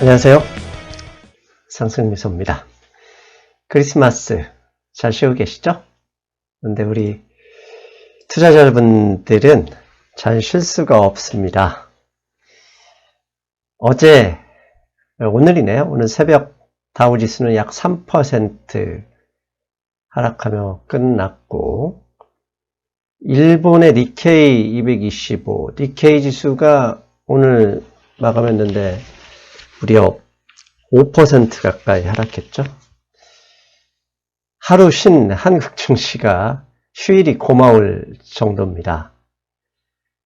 안녕하세요. 상승미소입니다. 크리스마스 잘 쉬고 계시죠? 그런데 우리 투자자분들은 잘 쉴 수가 없습니다. 오늘이네요. 오늘 새벽 다우지수는 약 3% 하락하며 끝났고, 일본의 니케이 225, 니케이 지수가 오늘 마감했는데 무려 5% 가까이 하락했죠. 하루 쉰 한국 증시가 휴일이 고마울 정도입니다.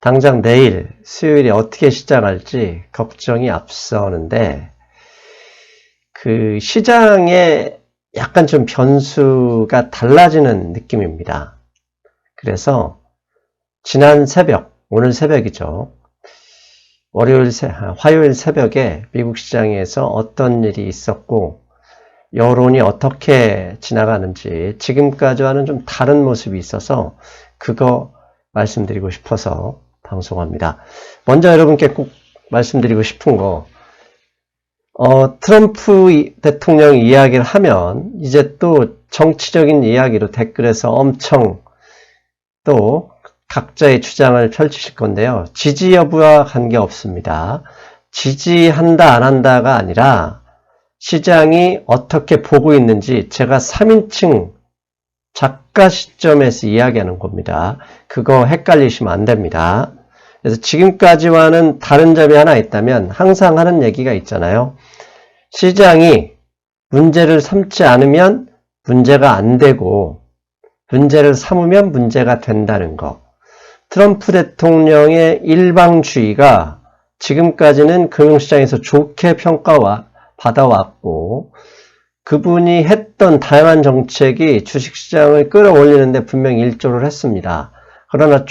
당장 내일 수요일에 어떻게 시작할지 걱정이 앞서는데, 그 시장에 약간 좀 변수가 달라지는 느낌입니다. 그래서 지난 새벽, 오늘 새벽이죠. 화요일 새벽에 미국 시장에서 어떤 일이 있었고 여론이 어떻게 지나가는지 지금까지와는 좀 다른 모습이 있어서 그거 말씀드리고 싶어서 방송합니다. 먼저 여러분께 꼭 말씀드리고 싶은 거, 트럼프 대통령 이야기를 하면 이제 또 정치적인 이야기로 댓글에서 엄청 또 각자의 주장을 펼치실 건데요. 지지 여부와 관계없습니다. 지지한다 안 한다가 아니라 시장이 어떻게 보고 있는지 제가 3인칭 작가 시점에서 이야기하는 겁니다. 그거 헷갈리시면 안 됩니다. 그래서 지금까지와는 다른 점이 하나 있다면 항상 하는 얘기가 있잖아요. 시장이 문제를 삼지 않으면 문제가 안 되고 문제를 삼으면 문제가 된다는 거. 트럼프 대통령의 일방주의가 지금까지는 금융시장에서 좋게 받아왔고, 그분이 했던 다양한 정책이 주식시장을 끌어올리는데 분명히 일조를 했습니다. 그러나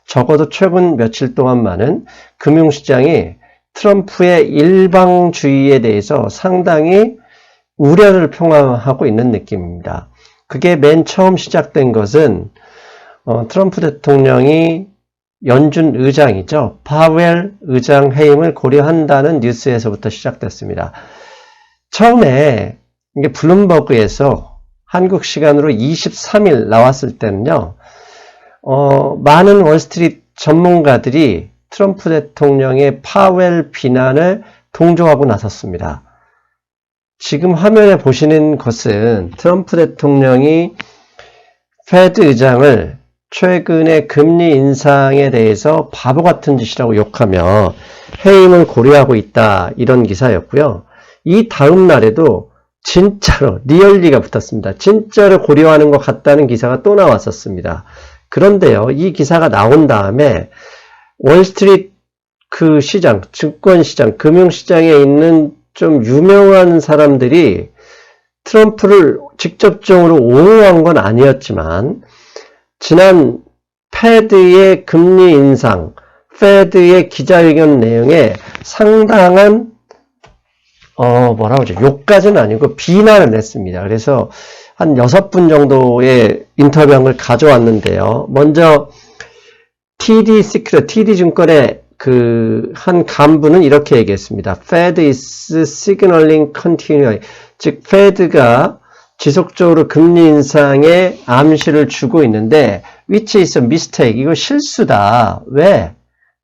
적어도 최근 며칠 동안만은 금융시장이 트럼프의 일방주의에 대해서 상당히 우려를 표명하고 있는 느낌입니다. 그게 맨 처음 시작된 것은 트럼프 대통령이 연준 의장이죠. 파웰 의장 해임을 고려한다는 뉴스에서부터 시작됐습니다. 처음에 이게 블룸버그에서 한국 시간으로 23일 나왔을 때는요, 많은 월스트리트 전문가들이 트럼프 대통령의 파웰 비난을 동조하고 나섰습니다. 지금 화면에 보시는 것은 트럼프 대통령이 페드 의장을 최근의 금리 인상에 대해서 바보 같은 짓이라고 욕하며 해임을 고려하고 있다, 이런 기사였고요. 이 다음 날에도 진짜로 리얼리가 붙었습니다. 진짜로 고려하는 것 같다는 기사가 또 나왔었습니다. 그런데요, 이 기사가 나온 다음에 월스트리트 그 시장, 증권시장, 금융시장에 있는 좀 유명한 사람들이 트럼프를 직접적으로 옹호한 건 아니었지만 지난 페드의 금리 인상, 페드의 기자회견 내용에 상당한 욕까지는 아니고 비난을 냈습니다. 그래서 한 6분 정도의 인터뷰한 걸 가져왔는데요. 먼저 TD 증권의 한 간부는 이렇게 얘기했습니다. Fed is signaling continually. 즉, Fed가 지속적으로 금리 인상에 암시를 주고 있는데, which is a mistake. 이거 실수다. 왜?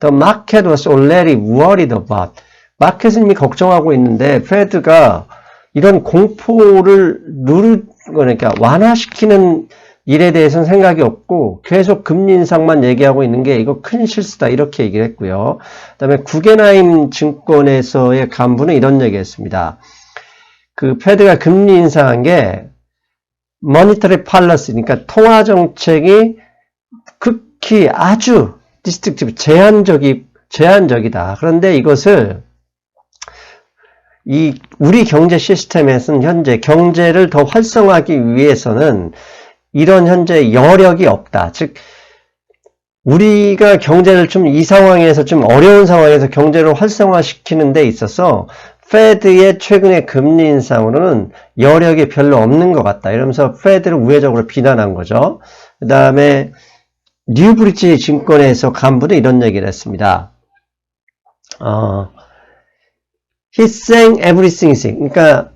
The market was already worried about. 마켓은 이미 걱정하고 있는데, Fed가 이런 공포를 그러니까 완화시키는 일에 대해서는 생각이 없고 계속 금리 인상만 얘기하고 있는 게 이거 큰 실수다, 이렇게 얘기를 했고요. 그 다음에 구겐하임 증권에서의 간부는 이런 얘기했습니다. 그 페드가 금리 인상한 게 머니터리 팔러시, 그러니까 통화 정책이 극히 아주 디스트릭티브, 제한적이다. 그런데 이것을 우리 경제 시스템에서는 현재 경제를 더 활성화하기 위해서는 이런 현재 여력이 없다. 즉, 우리가 경제를 이 상황에서 좀 어려운 상황에서 경제를 활성화시키는 데 있어서 페드의 최근의 금리 인상으로는 여력이 별로 없는 것 같다. 이러면서 페드를 우회적으로 비난한 거죠. 그 다음에 뉴브리지 증권에서 간부는 이런 얘기를 했습니다. He's saying everything is. 그러니까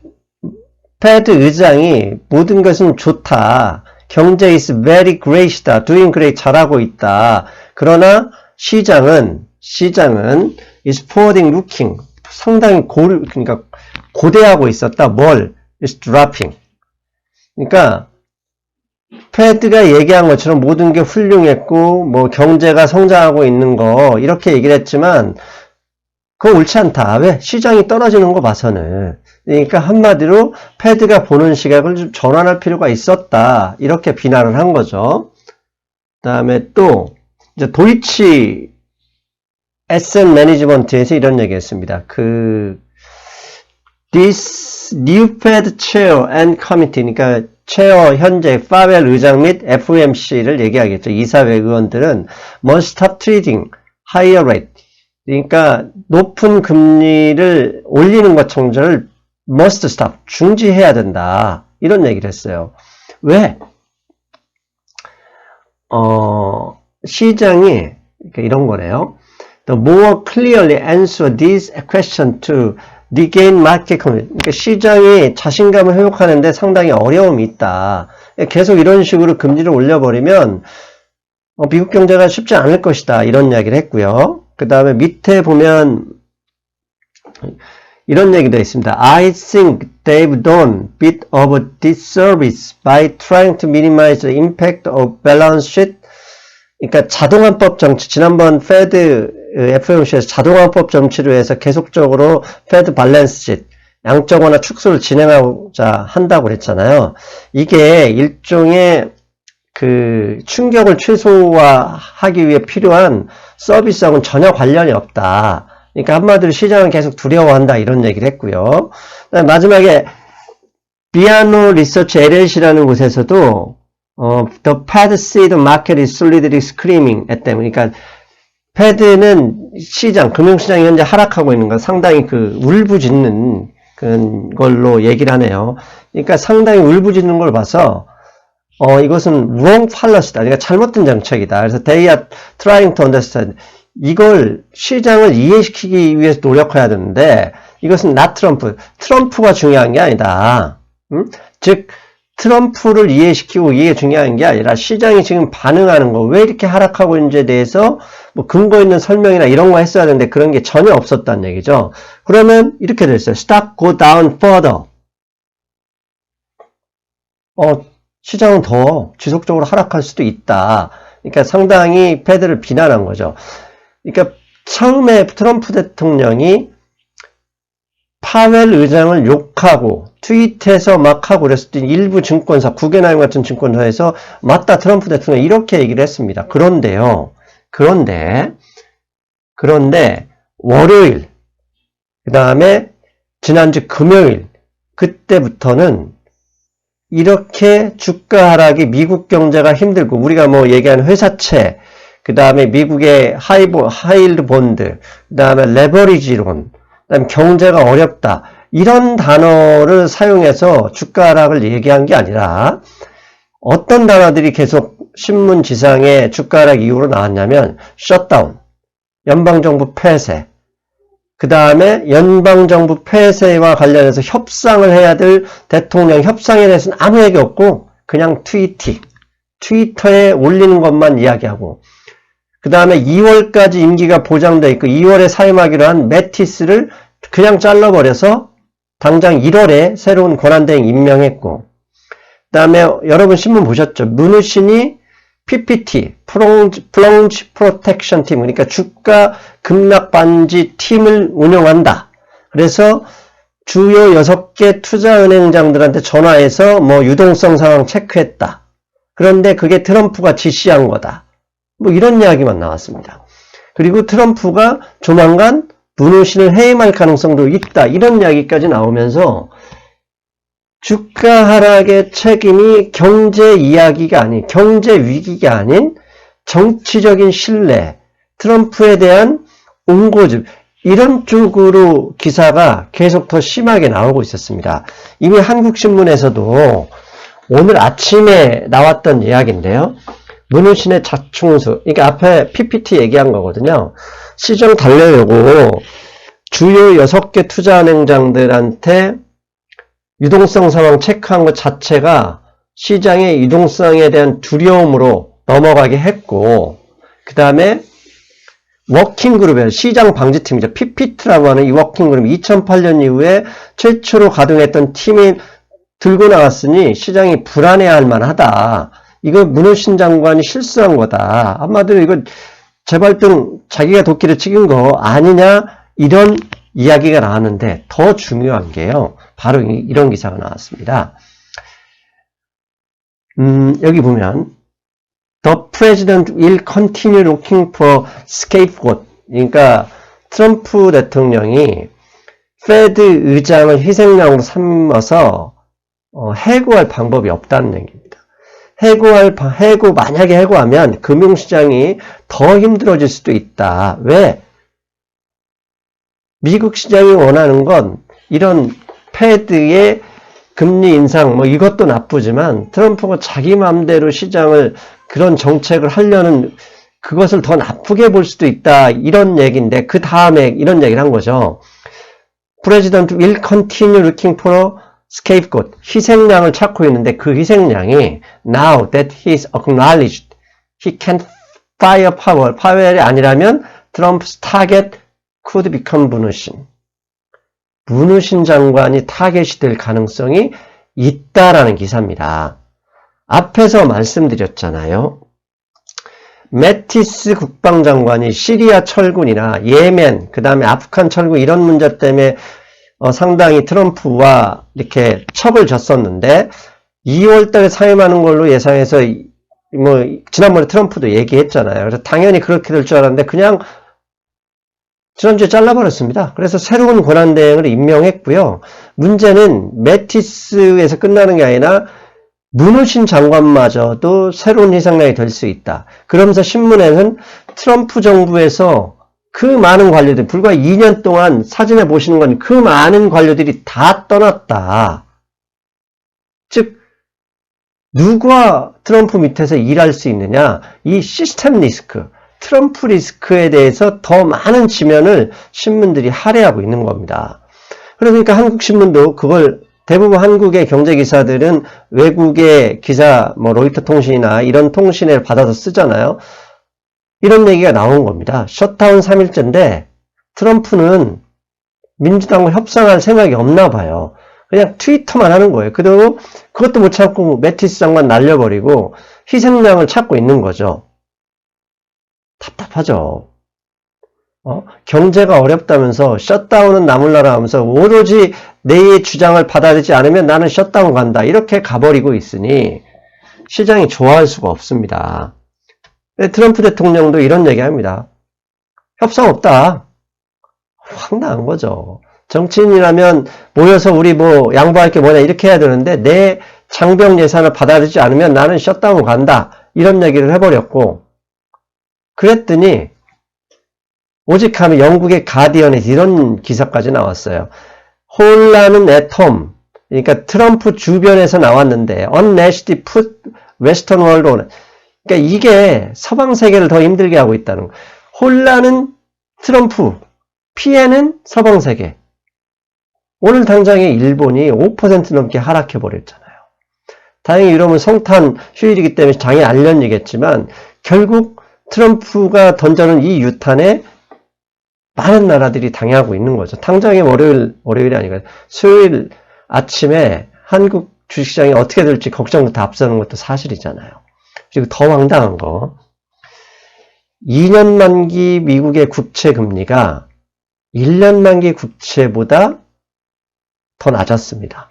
패드 의장이 모든 것은 좋다. 경제 is very great이다. doing great 잘하고 있다. 그러나 시장은 is forwarding looking 상당히 그러니까 고대하고 있었다. 뭘? is dropping. 그러니까 패드가 얘기한 것처럼 모든 게 훌륭했고 뭐 경제가 성장하고 있는 거 이렇게 얘기를 했지만 그거 옳지 않다. 왜? 시장이 떨어지는 거 봐서는. 그러니까 한마디로 패드가 보는 시각을 좀 전환할 필요가 있었다. 이렇게 비난을 한 거죠. 그 다음에 또 이제 도이치 에셋 매니지먼트에서 이런 얘기 했습니다. This new Fed chair and committee, 그러니까 체어 현재 파웰 의장 및 FOMC를 얘기하겠죠. 이사회 의원들은 must stop trading higher rate. 그러니까 높은 금리를 올리는 것 청저를 must stop, 중지해야 된다. 이런 얘기를 했어요. 왜? 시장이 이런 거네요. The more clearly answer this question to regain market confidence. 그러니까 시장이 자신감을 회복하는데 상당히 어려움이 있다. 계속 이런 식으로 금리를 올려버리면 미국 경제가 쉽지 않을 것이다. 이런 이야기를 했고요. 그 다음에 밑에 보면 이런 얘기도 있습니다. I think they've done a bit of a disservice by trying to minimize the impact of balance sheet. 그러니까 자동화법 정치, 지난번 페드 FOMC에서 자동화법 정치로 해서 계속적으로 페드 밸런스 쉿, 양적 완화 축소를 진행하고자 한다고 그랬잖아요. 이게 일종의 충격을 최소화하기 위해 필요한 서비스하고는 전혀 관련이 없다. 그러니까 한마디로 시장은 계속 두려워한다 이런 얘기를 했고요. 마지막에 비아노 리서치 LLC라는 곳에서도 the Fed seed market is solidly screaming at them. 그러니까 패드는 시장, 금융시장이 현재 하락하고 있는 건 상당히 울부짖는 걸로 얘기를 하네요. 그러니까 상당히 울부짖는 걸 봐서 이것은 wrong policy다. 그러니까 잘못된 정책이다. 그래서 they are trying to understand. 이걸 시장을 이해시키기 위해서 노력해야 되는데 이것은 not 트럼프. 트럼프가 중요한 게 아니다. 즉 트럼프를 이해시키고 이게 중요한 게 아니라 시장이 지금 반응하는 거, 왜 이렇게 하락하고 있는지에 대해서 뭐 근거 있는 설명이나 이런 거 했어야 되는데 그런 게 전혀 없었다는 얘기죠. 그러면 이렇게 됐어요. Stock go down further. 시장은 더 지속적으로 하락할 수도 있다. 그러니까 상당히 패드를 비난한 거죠. 그러니까 처음에 트럼프 대통령이 파웰 의장을 욕하고 트윗해서 막 하고 그랬을 때 일부 증권사, 구겐하임 같은 증권사에서 맞다 트럼프 대통령 이렇게 얘기를 했습니다. 그런데 월요일, 그 다음에 지난주 금요일 그때부터는 이렇게 주가 하락이 미국 경제가 힘들고 우리가 뭐 얘기하는 회사채, 그 다음에 미국의 하이힐드 본드, 그 다음에 레버리지론, 그 다음에 경제가 어렵다. 이런 단어를 사용해서 주가 하락을 얘기한 게 아니라 어떤 단어들이 계속 신문 지상에 주가 하락 이후로 나왔냐면 셧다운, 연방정부 폐쇄, 그 다음에 연방정부 폐쇄와 관련해서 협상을 해야 될 대통령 협상에 대해서는 아무 얘기 없고 그냥 트위터에 올리는 것만 이야기하고 그 다음에 2월까지 임기가 보장되어 있고 2월에 사임하기로 한 매티스를 그냥 잘라버려서 당장 1월에 새로운 권한대행 임명했고 그 다음에 여러분 신문 보셨죠? 문우신이 PPT, 플런지 프로텍션 팀, 그러니까 주가 급락 반지 팀을 운영한다. 그래서 주요 6개 투자은행장들한테 전화해서 뭐 유동성 상황 체크했다. 그런데 그게 트럼프가 지시한 거다. 뭐 이런 이야기만 나왔습니다. 그리고 트럼프가 조만간 문우신을 해임할 가능성도 있다. 이런 이야기까지 나오면서 주가 하락의 책임이 경제 이야기가 아닌, 경제 위기가 아닌 정치적인 신뢰, 트럼프에 대한 옹고집, 이런 쪽으로 기사가 계속 더 심하게 나오고 있었습니다. 이미 한국신문에서도 오늘 아침에 나왔던 이야기인데요. 문우신의 자충수, 이게 앞에 PPT 얘기한 거거든요. 시정 달래려고 주요 6개 투자은행장들한테 유동성 상황 체크한 것 자체가 시장의 유동성에 대한 두려움으로 넘어가게 했고, 그 다음에 워킹그룹에 시장 방지팀이죠. PPT라고 하는 이 워킹그룹 2008년 이후에 최초로 가동했던 팀이 들고 나왔으니 시장이 불안해할 만하다. 이거 문호신 장관이 실수한 거다. 한마디로 이거 재발등 자기가 도끼를 찍은 거 아니냐, 이런 이야기가 나왔는데, 더 중요한 게요, 바로 이런 기사가 나왔습니다. 여기 보면 The President will continue looking for scapegoat. 그러니까 트럼프 대통령이 페드 의장을 희생양으로 삼아서 해고할 방법이 없다는 얘기입니다. 만약에 해고하면 금융시장이 더 힘들어질 수도 있다. 왜? 미국 시장이 원하는 건 이런 페드의 금리 인상, 이것도 나쁘지만 트럼프가 자기 마음대로 시장을 그런 정책을 하려는 그것을 더 나쁘게 볼 수도 있다. 이런 얘기인데, 그 다음에 이런 얘기를 한 거죠. President will continue looking for a scapegoat. 희생양을 찾고 있는데 그 희생양이 now that he is acknowledged he can't fire Powell. 파웰이 아니라면 Trump's target could become 문우신. 문우신 장관이 타겟이 될 가능성이 있다라는 기사입니다. 앞에서 말씀드렸잖아요. 매티스 국방장관이 시리아 철군이나 예멘, 그 다음에 아프간 철군 이런 문제 때문에 상당히 트럼프와 이렇게 척을 졌었는데 2월달에 사임하는 걸로 예상해서 지난번에 트럼프도 얘기했잖아요. 그래서 당연히 그렇게 될 줄 알았는데 그냥 지난주에 잘라버렸습니다. 그래서 새로운 권한대행을 임명했고요. 문제는 매티스에서 끝나는 게 아니라 문우신 장관마저도 새로운 희생양이 될 수 있다. 그러면서 신문에는 트럼프 정부에서 그 많은 관료들, 불과 2년 동안 사진에 보시는 건 그 많은 관료들이 다 떠났다. 즉 누구와 트럼프 밑에서 일할 수 있느냐? 이 시스템 리스크, 트럼프 리스크에 대해서 더 많은 지면을 신문들이 할애하고 있는 겁니다. 그러니까 한국 신문도 그걸 대부분 한국의 경제기사들은 외국의 기사, 로이터 통신이나 이런 통신을 받아서 쓰잖아요. 이런 얘기가 나온 겁니다. 셧다운 3일째인데 트럼프는 민주당과 협상할 생각이 없나 봐요. 그냥 트위터만 하는 거예요. 그리고 그것도 못 참고 매티스 장관 날려버리고 희생양을 찾고 있는 거죠. 답답하죠. 경제가 어렵다면서 셧다운은 나몰라라 하면서 오로지 내 주장을 받아들이지 않으면 나는 셧다운 간다. 이렇게 가버리고 있으니 시장이 좋아할 수가 없습니다. 트럼프 대통령도 이런 얘기합니다. 협상 없다. 황당한 거죠. 정치인이라면 모여서 우리 양보할 게 뭐냐 이렇게 해야 되는데 내 장병 예산을 받아들이지 않으면 나는 셧다운 간다. 이런 얘기를 해버렸고 그랬더니 오직 하면 영국의 가디언에서 이런 기사까지 나왔어요. 혼란은 애톰. 그러니까 트럼프 주변에서 나왔는데 unleashed put western world on. 그러니까 이게 서방 세계를 더 힘들게 하고 있다는 거. 혼란은 트럼프, 피해는 서방 세계. 오늘 당장에 일본이 5% 넘게 하락해 버렸잖아요. 다행히 이러면 성탄 휴일이기 때문에 장이 안 열리겠지만 결국 트럼프가 던져놓은 이 유탄에 많은 나라들이 당하고 있는 거죠. 당장에 월요일이 아니고 수요일 아침에 한국 주식시장이 어떻게 될지 걱정부터 앞서는 것도 사실이잖아요. 그리고 더 황당한 거 2년 만기 미국의 국채 금리가 1년 만기 국채보다 더 낮았습니다.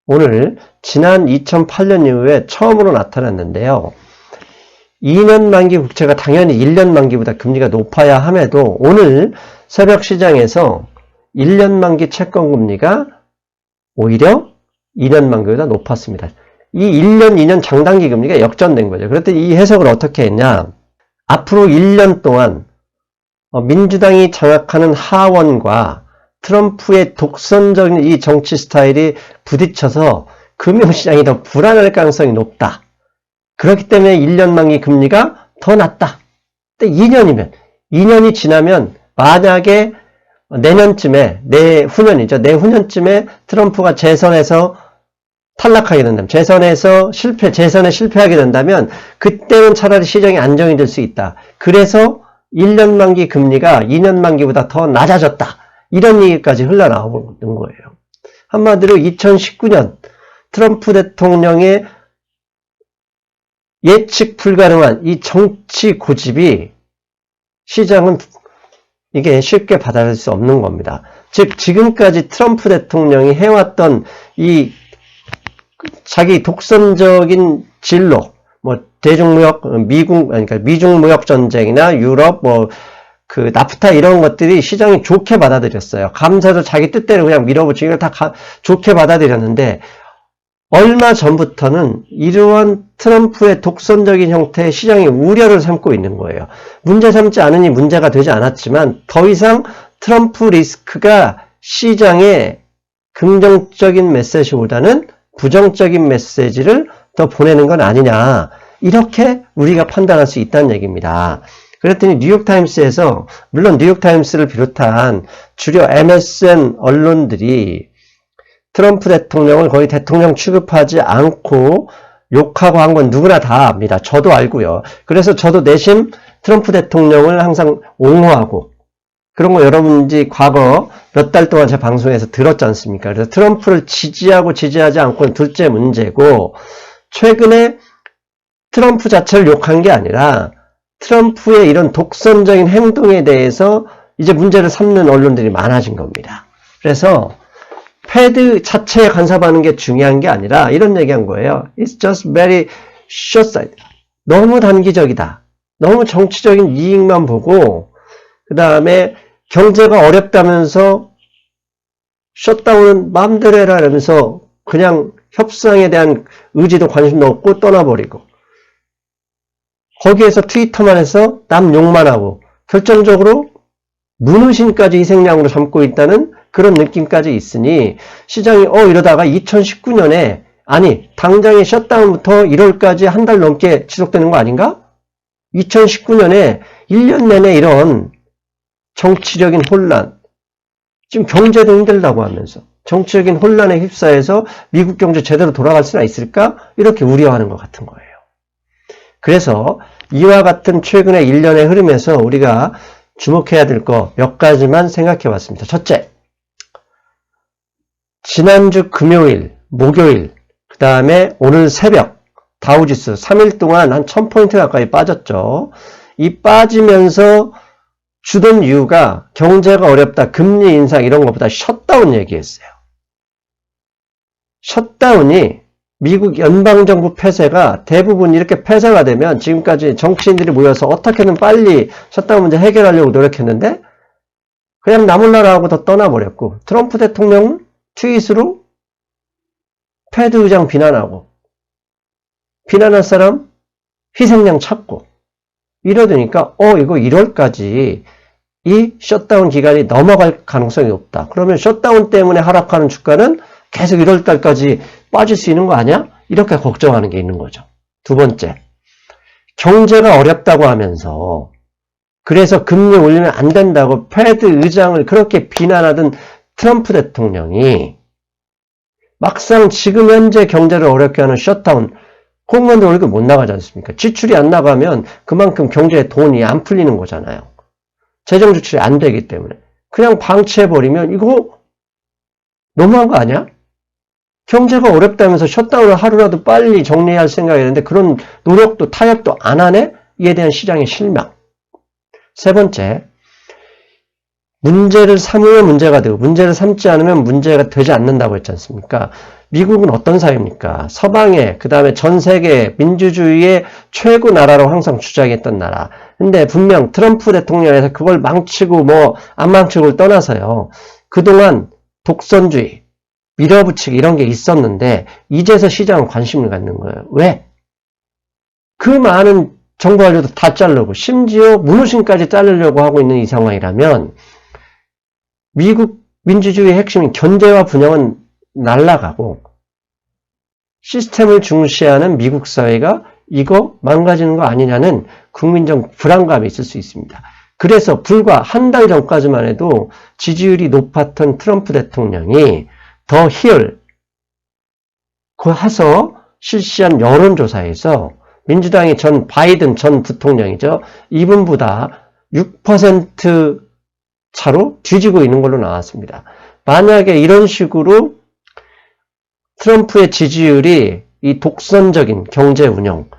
오늘 지난 2008년 이후에 처음으로 나타났는데요. 2년 만기 국채가 당연히 1년 만기보다 금리가 높아야 함에도 오늘 새벽 시장에서 1년 만기 채권 금리가 오히려 2년 만기보다 높았습니다. 이 1년, 2년 장단기 금리가 역전된 거죠. 그랬더니 이 해석을 어떻게 했냐. 앞으로 1년 동안 민주당이 장악하는 하원과 트럼프의 독선적인 이 정치 스타일이 부딪혀서 금융시장이 더 불안할 가능성이 높다. 그렇기 때문에 1년 만기 금리가 더 낮다. 근데 2년이 지나면 만약에 내년쯤에, 내후년이죠. 내후년쯤에 트럼프가 재선에서 탈락하게 된다면, 재선에 실패하게 된다면, 그때는 차라리 시장이 안정이 될 수 있다. 그래서 1년 만기 금리가 2년 만기보다 더 낮아졌다. 이런 얘기까지 흘러나오는 거예요. 한마디로 2019년 트럼프 대통령의 예측 불가능한 이 정치 고집이 시장은 이게 쉽게 받아들일 수 없는 겁니다. 즉 지금까지 트럼프 대통령이 해왔던 이 자기 독선적인 진로, 뭐 대중무역 그러니까 미중 무역 전쟁이나 유럽 그 나프타 이런 것들이 시장이 좋게 받아들였어요. 감사도 자기 뜻대로 그냥 밀어붙이고 이걸 다 좋게 받아들였는데 얼마 전부터는 이러한 트럼프의 독선적인 형태의 시장이 우려를 삼고 있는 거예요. 문제 삼지 않으니 문제가 되지 않았지만 더 이상 트럼프 리스크가 시장에 긍정적인 메시지보다는 부정적인 메시지를 더 보내는 건 아니냐. 이렇게 우리가 판단할 수 있다는 얘기입니다. 그랬더니 뉴욕타임스에서 물론 뉴욕타임스를 비롯한 주요 MSN 언론들이 트럼프 대통령을 거의 대통령 취급하지 않고 욕하고 한 건 누구나 다 압니다. 저도 알고요. 그래서 저도 내심 트럼프 대통령을 항상 옹호하고 그런 거 여러분들이 과거 몇 달 동안 제 방송에서 들었지 않습니까? 그래서 트럼프를 지지하고 지지하지 않고는 둘째 문제고 최근에 트럼프 자체를 욕한 게 아니라 트럼프의 이런 독선적인 행동에 대해서 이제 문제를 삼는 언론들이 많아진 겁니다. 그래서 패드 자체에 간섭하는 게 중요한 게 아니라 이런 얘기한 거예요. It's just very short-sighted. 너무 단기적이다. 너무 정치적인 이익만 보고 그 다음에 경제가 어렵다면서 셧다운은 마음대로 해라 이러면서 그냥 협상에 대한 의지도 관심도 없고 떠나버리고 거기에서 트위터만 해서 남 욕만 하고 결정적으로 문의신까지 희생양으로 삼고 있다는 그런 느낌까지 있으니 시장이 이러다가 2019년에 아니 당장의 셧다운부터 1월까지 한 달 넘게 지속되는 거 아닌가? 2019년에 1년 내내 이런 정치적인 혼란 지금 경제도 힘들다고 하면서 정치적인 혼란에 휩싸여서 미국 경제 제대로 돌아갈 수나 있을까? 이렇게 우려하는 것 같은 거예요. 그래서 이와 같은 최근의 1년의 흐름에서 우리가 주목해야 될 거 몇 가지만 생각해 봤습니다. 첫째, 지난주 금요일, 목요일, 그 다음에 오늘 새벽 다우지수 3일 동안 한 1000포인트 가까이 빠졌죠. 이 빠지면서 주던 이유가 경제가 어렵다, 금리 인상 이런 것보다 셧다운 얘기했어요. 셧다운이 미국 연방정부 폐쇄가 대부분 이렇게 폐쇄가 되면 지금까지 정치인들이 모여서 어떻게든 빨리 셧다운 문제 해결하려고 노력했는데 그냥 나몰라라하고 더 떠나버렸고 트럼프 대통령은 트윗으로 패드 의장 비난하고 비난할 사람 희생양 찾고 이러더니까 이거 1월까지 이 셧다운 기간이 넘어갈 가능성이 없다. 그러면 셧다운 때문에 하락하는 주가는 계속 1월달까지 빠질 수 있는 거 아니야? 이렇게 걱정하는 게 있는 거죠. 두 번째, 경제가 어렵다고 하면서 그래서 금리 올리면 안 된다고 패드 의장을 그렇게 비난하던 트럼프 대통령이 막상 지금 현재 경제를 어렵게 하는 셧다운 공무원들 월급 못 나가지 않습니까? 지출이 안 나가면 그만큼 경제에 돈이 안 풀리는 거잖아요. 재정 지출이 안 되기 때문에 그냥 방치해버리면 이거 너무한 거 아니야? 경제가 어렵다면서 셧다운을 하루라도 빨리 정리할 생각이었는데 그런 노력도 타협도 안 하네? 이에 대한 시장의 실망. 세 번째, 문제를 삼으면 문제가 되고 문제를 삼지 않으면 문제가 되지 않는다고 했지 않습니까? 미국은 어떤 사회입니까? 서방의 그 다음에 전 세계 민주주의의 최고 나라로 항상 주장했던 나라. 근데 분명 트럼프 대통령에서 그걸 망치고 안 망치고를 떠나서요. 그동안 독선주의, 밀어붙이기 이런 게 있었는데 이제서 시장은 관심을 갖는 거예요. 왜? 그 많은 정부 관료도 다 자르고 심지어 문호신까지 자르려고 하고 있는 이 상황이라면 미국 민주주의의 핵심인 견제와 분열은 날아가고 시스템을 중시하는 미국 사회가 이거 망가지는 거 아니냐는 국민적 불안감이 있을 수 있습니다. 그래서 불과 한 달 전까지만 해도 지지율이 높았던 트럼프 대통령이 더 히얼 해서 실시한 여론조사에서 민주당의 바이든 전 부통령이죠. 이분보다 6% 차로 뒤지고 있는 걸로 나왔습니다. 만약에 이런 식으로 트럼프의 지지율이 이 독선적인 경제 운영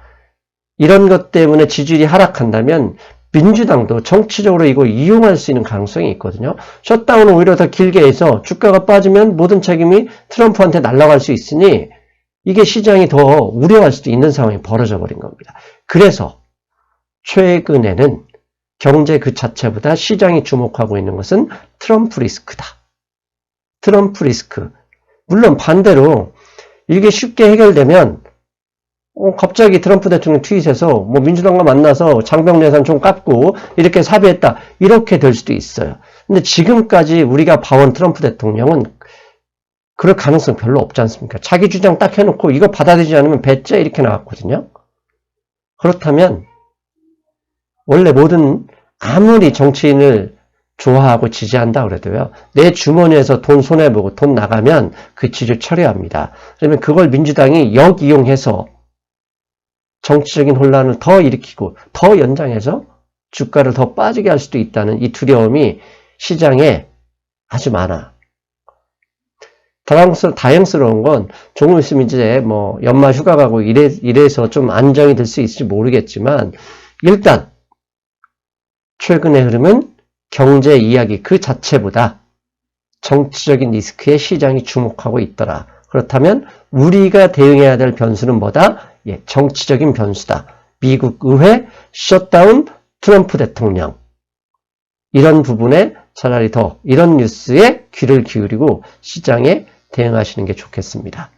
이런 것 때문에 지지율이 하락한다면 민주당도 정치적으로 이걸 이용할 수 있는 가능성이 있거든요. 셧다운을 오히려 더 길게 해서 주가가 빠지면 모든 책임이 트럼프한테 날아갈 수 있으니 이게 시장이 더 우려할 수도 있는 상황이 벌어져 버린 겁니다. 그래서 최근에는 경제 그 자체보다 시장이 주목하고 있는 것은 트럼프 리스크다. 트럼프 리스크. 물론 반대로 이게 쉽게 해결되면 갑자기 트럼프 대통령 트윗에서 뭐 민주당과 만나서 장병 예산 좀 깎고 이렇게 합의했다. 이렇게 될 수도 있어요. 근데 지금까지 우리가 봐온 트럼프 대통령은 그럴 가능성 별로 없지 않습니까? 자기 주장 딱 해놓고 이거 받아들이지 않으면 배째 이렇게 나왔거든요. 그렇다면 원래 아무리 정치인을 좋아하고 지지한다 그래도요. 내 주머니에서 돈 손해보고 돈 나가면 그 지지를 처리합니다. 그러면 그걸 민주당이 역이용해서 정치적인 혼란을 더 일으키고 더 연장해서 주가를 더 빠지게 할 수도 있다는 이 두려움이 시장에 아주 많아. 다행스러운 건 조금 있으면 이제 뭐 연말 휴가 가고 이래서 좀 안정이 될 수 있을지 모르겠지만 일단 최근의 흐름은 경제 이야기 그 자체보다 정치적인 리스크에 시장이 주목하고 있더라. 그렇다면 우리가 대응해야 될 변수는 뭐다? 정치적인 변수다. 미국 의회, 셧다운, 트럼프 대통령. 이런 부분에 차라리 더 이런 뉴스에 귀를 기울이고 시장에 대응하시는 게 좋겠습니다.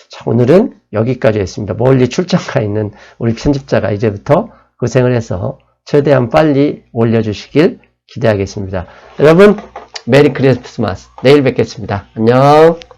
자, 오늘은 여기까지 했습니다. 멀리 출장 가 있는 우리 편집자가 이제부터 고생을 해서 최대한 빨리 올려주시길 기대하겠습니다. 여러분, 메리 크리스마스. 내일 뵙겠습니다. 안녕.